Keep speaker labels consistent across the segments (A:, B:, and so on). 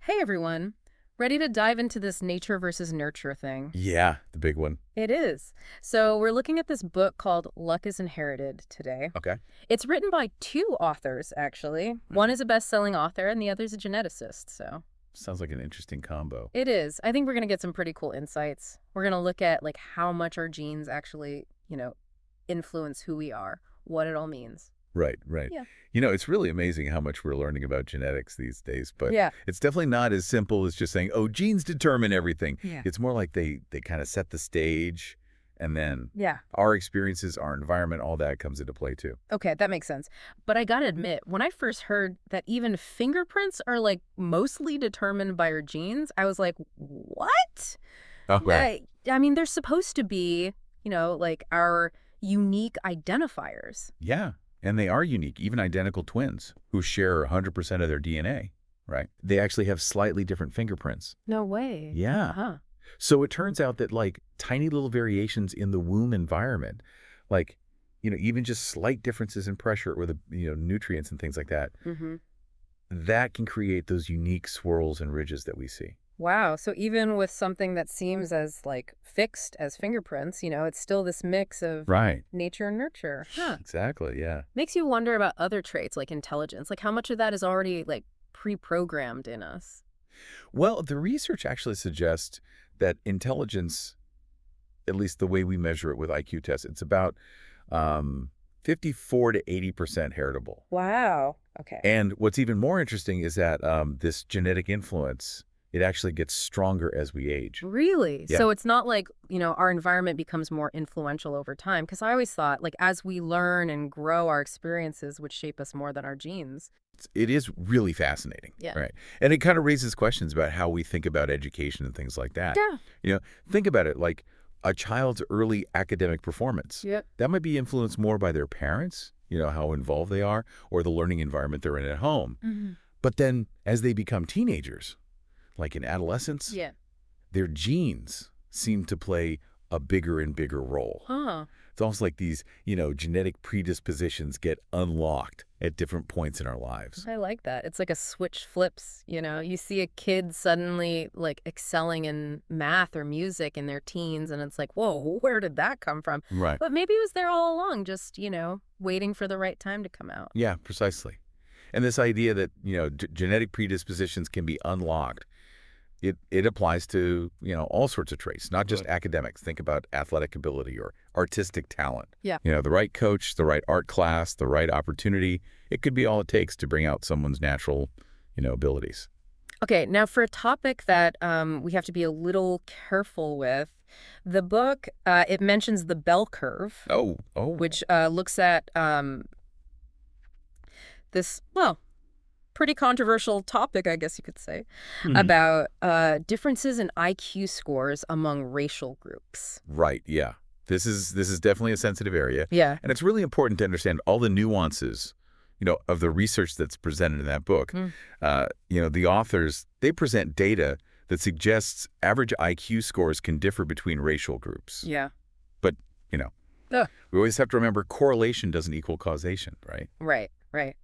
A: Hey everyone. Ready to dive into this nature versus nurture thing?
B: Yeah, the big one.
A: It is. So, we're looking at this book called Luck is Inherited today.
B: Okay.
A: It's written by two authors, actually. One
B: Mhm.
A: is a best-selling author and the other's a geneticist, so.
B: Sounds like an interesting combo.
A: It is. I think we're going to get some pretty cool insights. We're going to look at like how much our genes actually, influence who we are, what it all means.
B: Right, right.
A: Yeah.
B: It's really amazing how much we're learning about genetics these days, but
A: Yeah.
B: it's definitely not as simple as just saying, oh, genes determine everything.
A: Yeah.
B: It's more like they kind of set the stage, and then
A: Yeah.
B: our experiences, our environment, all that comes into play too.
A: Okay, that makes sense. But I gotta admit, when I first heard that even fingerprints are like mostly determined by our genes, I was like, what?
B: Oh, right.
A: I mean, they're supposed to be, like our unique identifiers.
B: Yeah, and they are unique, even identical twins who share 100% of their DNA, right? They actually have slightly different fingerprints.
A: No way.
B: Yeah.
A: Huh.
B: So it turns out that like tiny little variations in the womb environment, like, even just slight differences in pressure or the, nutrients and things like that,
A: Mm-hmm.
B: that can create those unique swirls and ridges that we see.
A: Wow. So even with something that seems as like fixed as fingerprints, it's still this mix of
B: Right.
A: nature and nurture. Huh.
B: Exactly. Yeah.
A: Makes you wonder about other traits like intelligence. Like how much of that is already like pre-programmed in us?
B: Well, the research actually suggests that intelligence, at least the way we measure it with IQ tests, it's about 54 to 80% heritable.
A: Wow. Okay.
B: And what's even more interesting is that this genetic influence, it actually gets stronger as we age.
A: Really?
B: Yeah.
A: So it's not like, our environment becomes more influential over time. Because I always thought, like, as we learn and grow, our experiences would shape us more than our genes.
B: It is really fascinating,
A: Yeah.
B: right? And it kind of raises questions about how we think about education and things like that.
A: Yeah.
B: Think about it like a child's early academic performance.
A: Yep.
B: That might be influenced more by their parents, how involved they are, or the learning environment they're in at home.
A: Mm-hmm.
B: But then as they become teenagers, like in adolescence,
A: Yeah.
B: their genes seem to play a bigger and bigger role.
A: Huh.
B: It's almost like these, genetic predispositions get unlocked at different points in our lives.
A: I like that. It's like a switch flips, You see a kid suddenly, like, excelling in math or music in their teens, and it's like, whoa, where did that come from?
B: Right.
A: But maybe it was there all along, just, waiting for the right time to come out.
B: Yeah, precisely. And this idea that, genetic predispositions can be unlocked, it applies to, all sorts of traits, not just academics. Think about athletic ability or artistic talent.
A: Yeah.
B: The right coach, the right art class, the right opportunity. It could be all it takes to bring out someone's natural, abilities.
A: Okay, now for a topic that we have to be a little careful with, the book, it mentions the bell curve,
B: Oh.
A: which looks at this, well, pretty controversial topic, I guess you could say,
B: Hmm.
A: about differences in IQ scores among racial groups.
B: Right, yeah. This is definitely a sensitive area.
A: Yeah.
B: And it's really important to understand all the nuances, of the research that's presented in that book.
A: Mm.
B: The authors, they present data that suggests average IQ scores can differ between racial groups.
A: Yeah.
B: But,
A: Ugh.
B: we always have to remember correlation doesn't equal causation, right?
A: Right, right.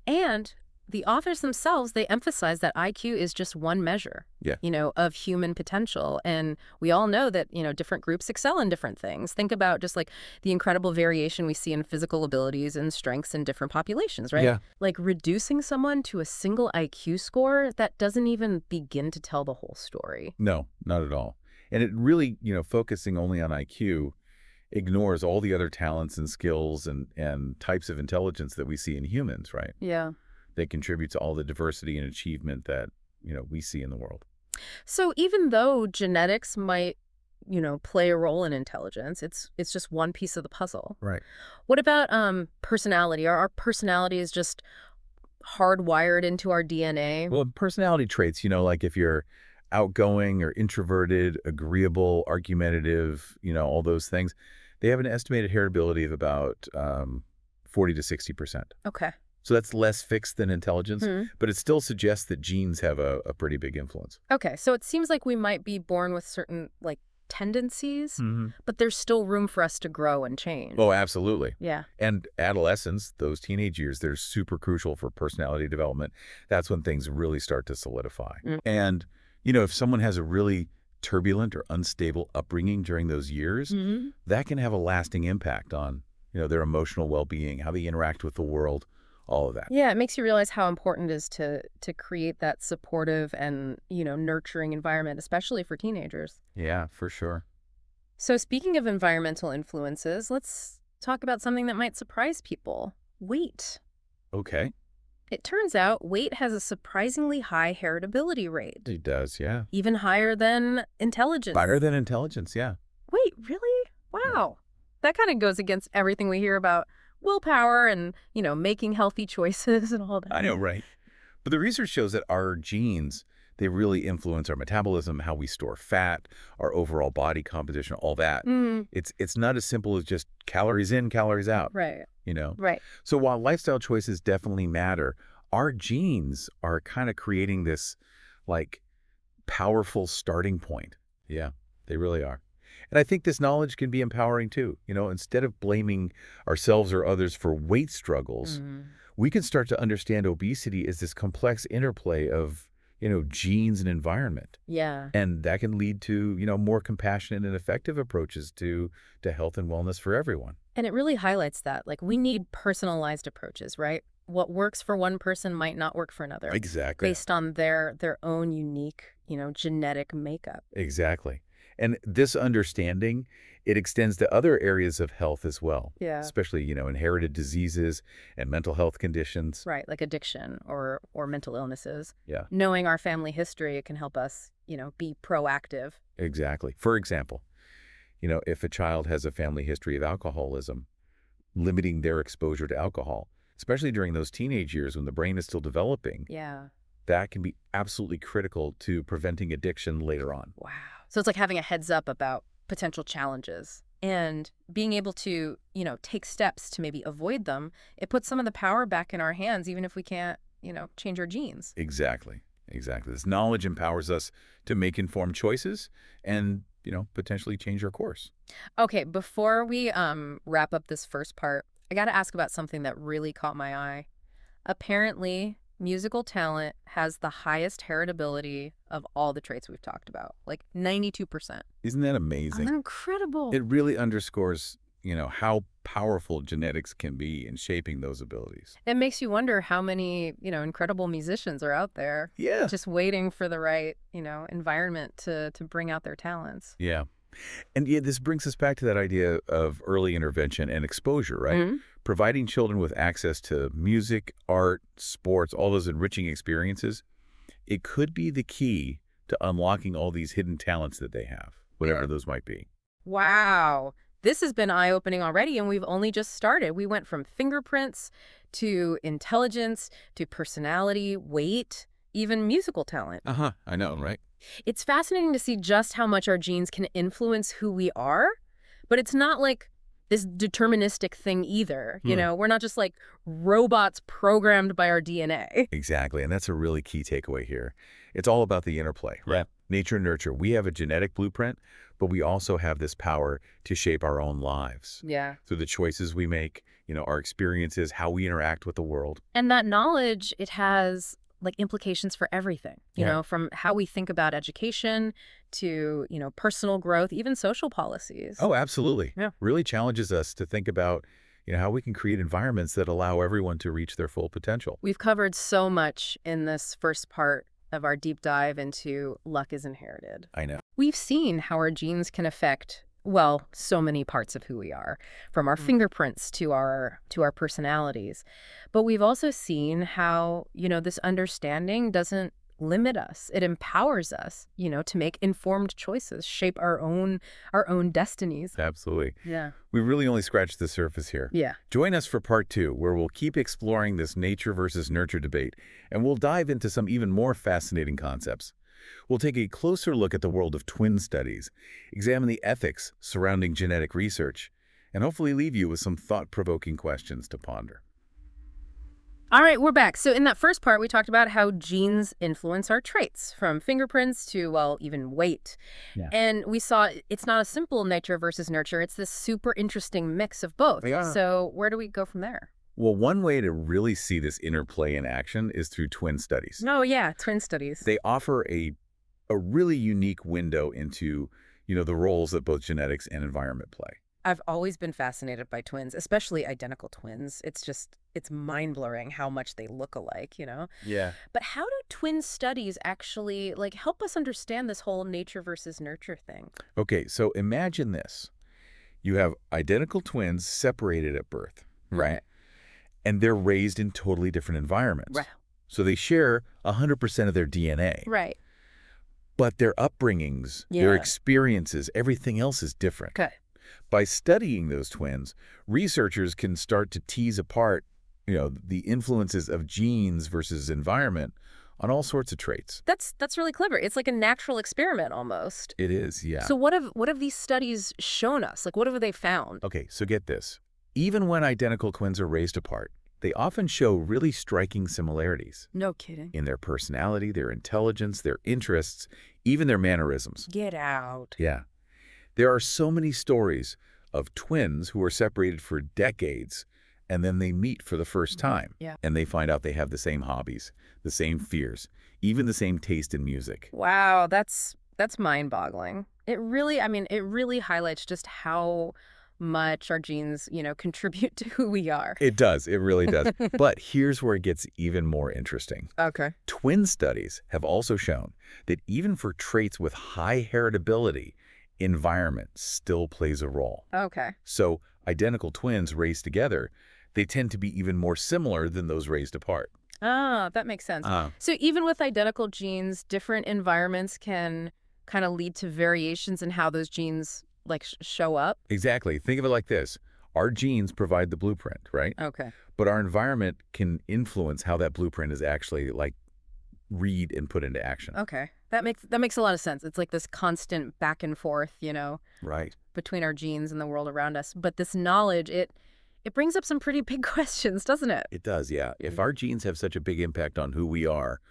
A: And the authors themselves, they emphasize that IQ is just one measure,
B: Yeah.
A: of human potential. And we all know that, different groups excel in different things. Think about just like the incredible variation we see in physical abilities and strengths in different populations, right?
B: Yeah.
A: Like reducing someone to a single IQ score, that doesn't even begin to tell the whole story.
B: No, not at all. And it really, focusing only on IQ ignores all the other talents and skills and types of intelligence that we see in humans, right?
A: Yeah.
B: That contribute to all the diversity and achievement that, we see in the world.
A: So even though genetics might, play a role in intelligence, it's just one piece of the puzzle.
B: Right.
A: What about personality? Are our personalities just hardwired into our DNA?
B: Well, personality traits, like if you're outgoing or introverted, agreeable, argumentative, all those things, they have an estimated heritability of about 40 to 60%.
A: Okay.
B: So that's less fixed than intelligence,
A: Hmm.
B: but it still suggests that genes have a pretty big influence.
A: Okay, so it seems like we might be born with certain, like, tendencies,
B: Hmm.
A: but there's still room for us to grow and change.
B: Oh, absolutely.
A: Yeah.
B: And adolescence, those teenage years, they're super crucial for personality development. That's when things really start to solidify.
A: Mm.
B: And, if someone has a really turbulent or unstable upbringing during those years,
A: Hmm.
B: that can have a lasting impact on, their emotional well-being, how they interact with the world, all of that.
A: Yeah, it makes you realize how important it is to create that supportive and, nurturing environment, especially for teenagers.
B: Yeah, for sure.
A: So speaking of environmental influences, let's talk about something that might surprise people. Weight.
B: Okay.
A: It turns out weight has a surprisingly high heritability rate,
B: It does, yeah.
A: even higher than intelligence.
B: Better than intelligence, yeah.
A: Wait, really?
B: Yeah.
A: Wow. That kind of goes against everything we hear about willpower and, making healthy choices and all that.
B: I know, right? But the research shows that our genes, they really influence our metabolism, how we store fat, our overall body composition, all that.
A: Mm,
B: It's not as simple as just calories in, calories out,
A: right,
B: you know?
A: right.
B: So while lifestyle choices definitely matter, our genes are kind of creating this, like, powerful starting point. Yeah, they really are. And I think this knowledge can be empowering too. Instead of blaming ourselves or others for weight struggles,
A: Mm.
B: we can start to understand obesity as this complex interplay of, genes and environment.
A: Yeah.
B: And that can lead to, more compassionate and effective approaches to health and wellness for everyone.
A: And it really highlights that. Like, we need personalized approaches, right? What works for one person might not work for another
B: Exactly.
A: based on their own unique, genetic makeup.
B: Exactly. And this understanding, it extends to other areas of health as well,
A: Yeah.
B: especially, inherited diseases and mental health conditions.
A: Right, like addiction or mental illnesses.
B: Yeah,
A: Knowing our family history, it can help us, be proactive.
B: exactly. For example, if a child has a family history of alcoholism, limiting their exposure to alcohol, especially during those teenage years when the brain is still developing,
A: Yeah.
B: that can be absolutely critical to preventing addiction later on.
A: Wow. So it's like having a heads up about potential challenges and being able to, take steps to maybe avoid them. It puts some of the power back in our hands, even if we can't, change our genes.
B: Exactly. Exactly. This knowledge empowers us to make informed choices and, potentially change our course.
A: Okay, before we wrap up this first part, I got to ask about something that really caught my eye. Apparently, musical talent has the highest heritability of all the traits we've talked about, like 92%.
B: Isn't that amazing?
A: Incredible.
B: It really underscores, how powerful genetics can be in shaping those abilities.
A: It makes you wonder how many, incredible musicians are out there
B: Yeah.
A: just waiting for the right, environment to bring out their talents.
B: Yeah. And yeah, this brings us back to that idea of early intervention and exposure, right?
A: Mhm.
B: Providing children with access to music, art, sports, all those enriching experiences, it could be the key to unlocking all these hidden talents that they have, whatever those might be.
A: Wow. This has been eye-opening already, and we've only just started. We went from fingerprints to intelligence to personality, weight, even musical talent.
B: Uh-huh. I know, right?
A: It's fascinating to see just how much our genes can influence who we are, but it's not like this deterministic thing either. We're not just like robots programmed by our DNA.
B: Exactly. And that's a really key takeaway here. It's all about the interplay, right?
A: Yeah.
B: Nature and nurture. We have a genetic blueprint, but we also have this power to shape our own lives
A: Yeah.
B: through the choices we make, our experiences, how we interact with the world.
A: And that knowledge, it has like implications for everything,
B: Yeah.
A: from how we think about education to, personal growth, even social policies.
B: Oh, absolutely.
A: Yeah.
B: Really challenges us to think about, how we can create environments that allow everyone to reach their full potential.
A: We've covered so much in this first part of our deep dive into luck is inherited.
B: I know.
A: We've seen how our genes can affect, well, so many parts of who we are, from our fingerprints to our personalities. But we've also seen how, this understanding doesn't limit us. It empowers us, to make informed choices, shape our own destinies.
B: Absolutely.
A: Yeah.
B: We've really only scratched the surface here.
A: Yeah.
B: Join us for part 2, where we'll keep exploring this nature versus nurture debate, and we'll dive into some even more fascinating concepts. We'll take a closer look at the world of twin studies, examine the ethics surrounding genetic research, and hopefully leave you with some thought-provoking questions to ponder.
A: All right, we're back. So in that first part, we talked about how genes influence our traits, from fingerprints to, well, even weight.
B: Yeah.
A: And we saw it's not a simple nature versus nurture. It's this super interesting mix of both.
B: Yeah.
A: So where do we go from there?
B: Well, one way to really see this interplay in action is through twin studies.
A: Oh, yeah, twin studies.
B: They offer a really unique window into, the roles that both genetics and environment play.
A: I've always been fascinated by twins, especially identical twins. It's mind-blowing how much they look alike.
B: Yeah.
A: But how do twin studies actually, help us understand this whole nature versus nurture thing?
B: Okay, so imagine this. You have identical twins separated at birth, right? And they're raised in totally different environments.
A: Right.
B: So they share 100% of their DNA.
A: Right.
B: But their upbringings, their experiences, everything else is different.
A: Okay.
B: By studying those twins, researchers can start to tease apart, the influences of genes versus environment on all sorts of traits.
A: That's really clever. It's like a natural experiment almost.
B: It is, yeah.
A: So what have these studies shown us? What have they found?
B: Okay, so get this. Even when identical twins are raised apart, they often show really striking similarities
A: No kidding.
B: in their personality, their intelligence, their interests, even their mannerisms.
A: Get out.
B: Yeah. There are so many stories of twins who are separated for decades and then they meet for the first time.
A: Yeah.
B: And they find out they have the same hobbies, the same fears, even the same taste in music.
A: Wow, that's mind-boggling. It really highlights just how much our genes, contribute to who we are.
B: It does. It really does. But here's where it gets even more interesting.
A: Okay.
B: Twin studies have also shown that even for traits with high heritability, environment still plays a role.
A: Okay.
B: So identical twins raised together, they tend to be even more similar than those raised apart.
A: Ah, that makes sense. So even with identical genes, different environments can kind of lead to variations in how those genes show up?
B: Exactly. Think of it like this. Our genes provide the blueprint, right?
A: Okay.
B: But our environment can influence how that blueprint is actually read and put into action.
A: Okay. That makes a lot of sense. It's like this constant back and forth,
B: Right.
A: between our genes and the world around us. But this knowledge, it brings up some pretty big questions, doesn't it?
B: It does, yeah. If our genes have such a big impact on who we are,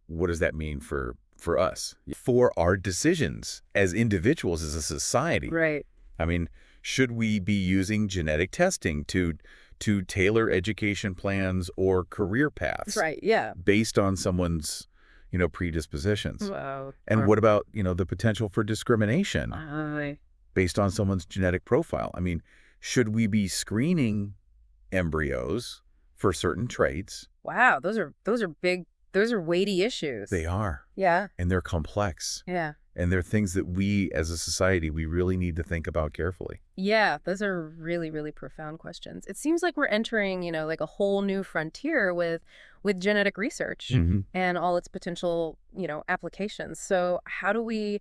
B: what does that mean for us? For our decisions as individuals, as a society.
A: Right.
B: I mean, should we be using genetic testing to tailor education plans or career paths
A: Right, yeah.
B: based on someone's, predispositions?
A: Wow.
B: And what about, the potential for discrimination based on someone's genetic profile? I mean, should we be screening embryos for certain traits?
A: Wow, those are big, those are weighty issues.
B: They are.
A: Yeah.
B: And they're complex.
A: Yeah.
B: And they're things that we, as a society, we really need to think about carefully.
A: Yeah, those are really, really profound questions. It seems like we're entering, a whole new frontier with genetic research and all its potential, applications. So how do we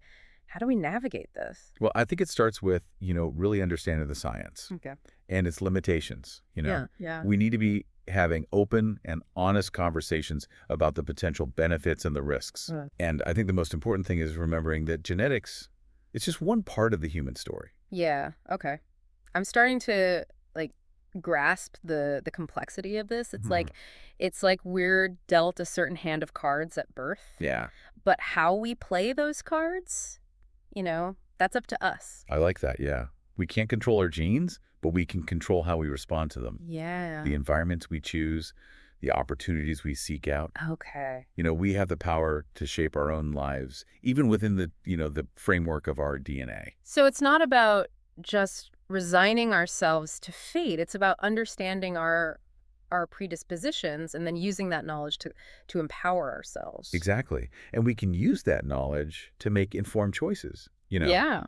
A: navigate this?
B: Well, I think it starts with, really understanding the science
A: Okay.
B: and its limitations.
A: Yeah.
B: We need to be having open and honest conversations about the potential benefits and the risks. And I think the most important thing is remembering that genetics, it's just one part of the human story.
A: Yeah. Okay. I'm starting to grasp the complexity of this. It's like we're dealt a certain hand of cards at birth.
B: Yeah.
A: But how we play those cards, that's up to us.
B: I like that. Yeah. We can't control our genes, but we can control how we respond to them.
A: Yeah.
B: The environments we choose, the opportunities we seek out.
A: Okay.
B: We have the power to shape our own lives, even within the framework of our DNA.
A: So it's not about just resigning ourselves to fate. It's about understanding our predispositions and then using that knowledge to empower ourselves.
B: Exactly. And we can use that knowledge to make informed choices,
A: Yeah.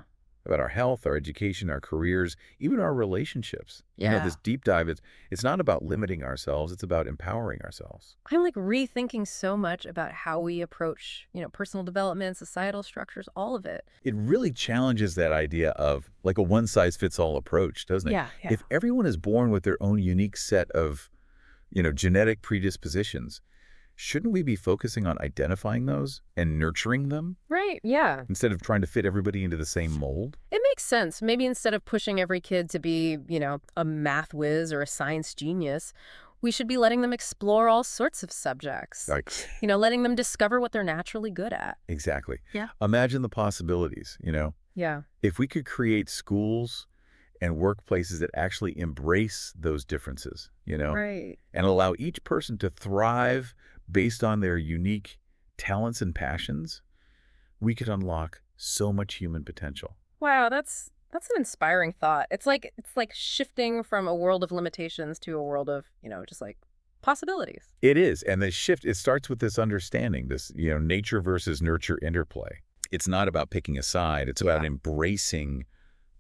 B: about our health, our education, our careers, even our relationships.
A: Yeah.
B: This deep dive, it's not about limiting ourselves, it's about empowering ourselves.
A: I'm rethinking so much about how we approach, personal development, societal structures, all of it.
B: It really challenges that idea of a one-size-fits-all approach, doesn't it?
A: Yeah.
B: If everyone is born with their own unique set of, genetic predispositions, shouldn't we be focusing on identifying those and nurturing them
A: Right. Yeah.
B: instead of trying to fit everybody into the same mold?
A: It makes sense. Maybe instead of pushing every kid to be, a math whiz or a science genius, We should be letting them explore all sorts of subjects.
B: Like,
A: Letting them discover what they're naturally good at.
B: exactly.
A: Yeah.
B: Imagine the possibilities,
A: Yeah.
B: If we could create schools and workplaces that actually embrace those differences,
A: Right.
B: and allow each person to thrive based on their unique talents and passions, we could unlock so much human potential.
A: Wow, that's an inspiring thought. It's like shifting from a world of limitations to a world of, just like possibilities.
B: It is. And the shift, it starts with this understanding, this, nature versus nurture interplay. It's not about picking a side. It's about embracing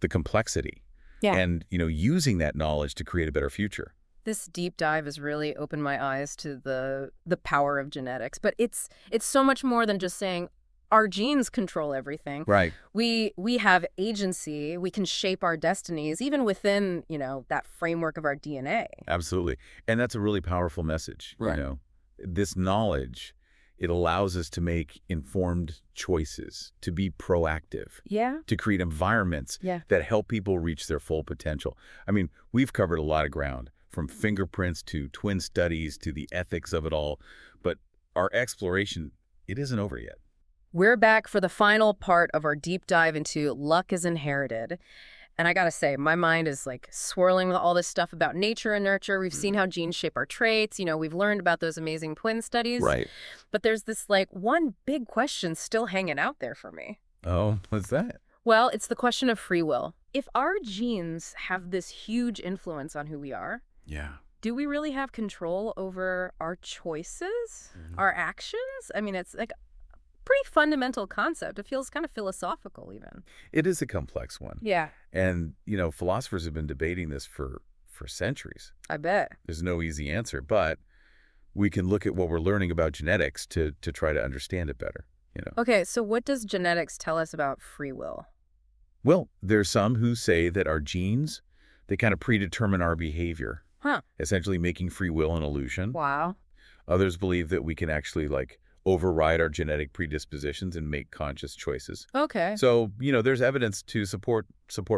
B: the complexity
A: Yeah.
B: and, using that knowledge to create a better future.
A: This deep dive has really opened my eyes to the power of genetics, but it's so much more than just saying our genes control everything.
B: Right.
A: We have agency. We can shape our destinies even within, that framework of our DNA.
B: Absolutely. And that's a really powerful message.
A: Right.
B: This knowledge, it allows us to make informed choices, to be proactive,
A: Yeah.
B: to create environments
A: Yeah.
B: that help people reach their full potential. I mean, we've covered a lot of ground, from fingerprints to twin studies to the ethics of it all, but our exploration, it isn't over yet.
A: We're back for the final part of our deep dive into luck is inherited. And I gotta say, my mind is like swirling with all this stuff about nature and nurture. We've seen how genes shape our traits. We've learned about those amazing twin studies.
B: Right.
A: But there's this like one big question still hanging out there for me.
B: Oh, what's that?
A: Well, it's the question of free will. If our genes have this huge influence on who we are,
B: Yeah.
A: do we really have control over our choices, our actions? I mean, it's like a pretty fundamental concept. It feels kind of philosophical even.
B: It is a complex one.
A: Yeah,
B: And, philosophers have been debating this for centuries.
A: I bet.
B: There's no easy answer, but we can look at what we're learning about genetics to try to understand it better,
A: Okay, so what does genetics tell us about free will?
B: Well, there's some who say that our genes, they kind of predetermine our behavior,
A: Huh.
B: essentially making free will an illusion.
A: Wow.
B: Others believe that we can actually override our genetic predispositions and make conscious choices.
A: Okay.
B: So, there's evidence to support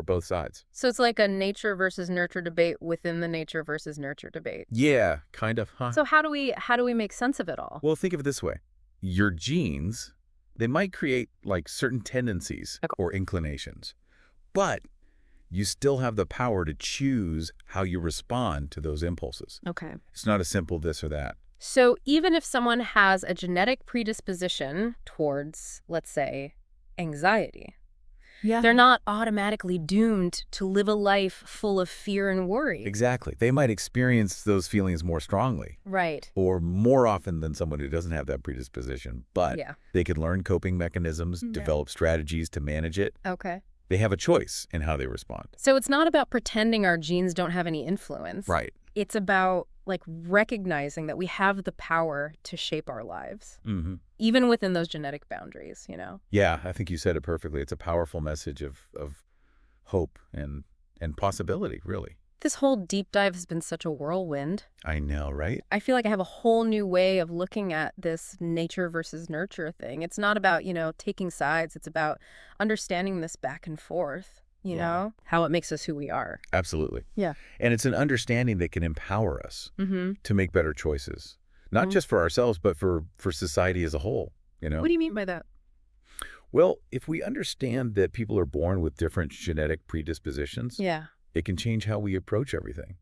B: both sides.
A: So it's like a nature versus nurture debate within the nature versus nurture debate.
B: Yeah, kind of, huh?
A: So how do we make sense of it all?
B: Well, think of it this way. Your genes, they might create certain tendencies or inclinations, but you still have the power to choose how you respond to those impulses.
A: Okay.
B: It's not a simple this or that.
A: So even if someone has a genetic predisposition towards, let's say, anxiety, they're not automatically doomed to live a life full of fear and worry.
B: Exactly. They might experience those feelings more strongly
A: Right.
B: or more often than someone who doesn't have that predisposition, but
A: Yeah.
B: they can learn coping mechanisms, develop strategies to manage it.
A: Okay.
B: They have a choice in how they respond.
A: So it's not about pretending our genes don't have any influence.
B: Right.
A: It's about recognizing that we have the power to shape our lives,
B: Mm-hmm.
A: even within those genetic boundaries,
B: Yeah, I think you said it perfectly. It's a powerful message of hope and possibility, really.
A: This whole deep dive has been such a whirlwind.
B: I know, right?
A: I feel like I have a whole new way of looking at this nature versus nurture thing. It's not about, taking sides. It's about understanding this back and forth, how it makes us who we are.
B: Absolutely.
A: Yeah.
B: And it's an understanding that can empower us
A: Mm-hmm.
B: to make better choices, not just for ourselves, but for society as a whole,
A: What do you mean by that?
B: Well, if we understand that people are born with different genetic predispositions,
A: Yeah.
B: it can change how we approach everything,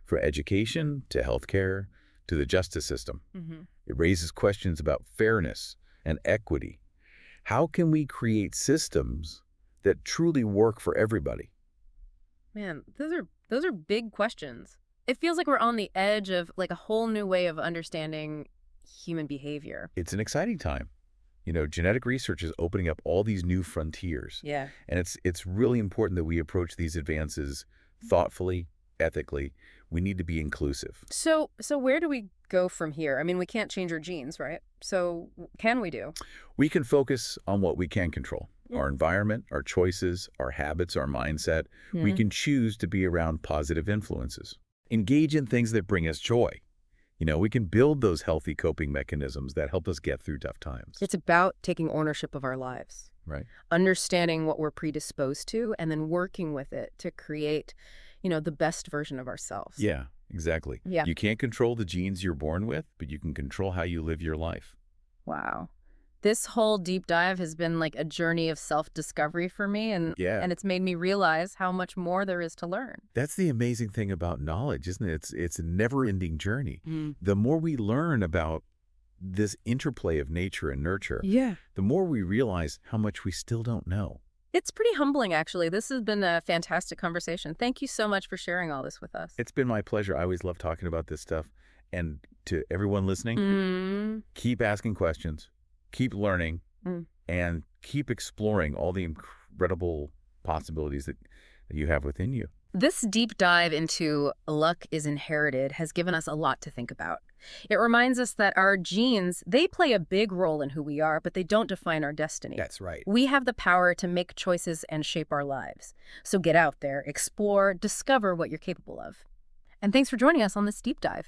B: from education to healthcare to the justice system.
A: Mm-hmm.
B: It raises questions about fairness and equity. How can we create systems that truly work for everybody?
A: Man, those are big questions. It feels like we're on the edge of a whole new way of understanding human behavior.
B: It's an exciting time. Genetic research is opening up all these new frontiers.
A: Yeah.
B: And it's really important that we approach these advances thoughtfully, ethically. We need to be inclusive.
A: So where do we go from here? I mean, we can't change our genes, right? So can we do?
B: We can focus on what we can control. Our environment, our choices, our habits, our mindset. We can choose to be around positive influences. Engage in things that bring us joy. We can build those healthy coping mechanisms that help us get through tough times.
A: It's about taking ownership of our lives.
B: Right.
A: Understanding what we're predisposed to and then working with it to create, the best version of ourselves.
B: Yeah. Exactly.
A: Yeah.
B: You can't control the genes you're born with, but you can control how you live your life.
A: Wow. This whole deep dive has been like a journey of self-discovery for me, and
B: Yeah.
A: and it's made me realize how much more there is to learn.
B: That's the amazing thing about knowledge, isn't it? It's a never-ending journey.
A: Mm.
B: The more we learn about this interplay of nature and nurture,
A: Yeah.
B: the more we realize how much we still don't know.
A: It's pretty humbling, actually. This has been a fantastic conversation. Thank you so much for sharing all this with us.
B: It's been my pleasure. I always love talking about this stuff. And to everyone listening,
A: Mm.
B: keep asking questions, keep learning,
A: Mm.
B: and keep exploring all the incredible possibilities that you have within you.
A: This deep dive into luck is inherited has given us a lot to think about. It reminds us that our genes, they play a big role in who we are, but they don't define our destiny.
B: That's right.
A: We have the power to make choices and shape our lives. So get out there, explore, discover what you're capable of. And thanks for joining us on this deep dive.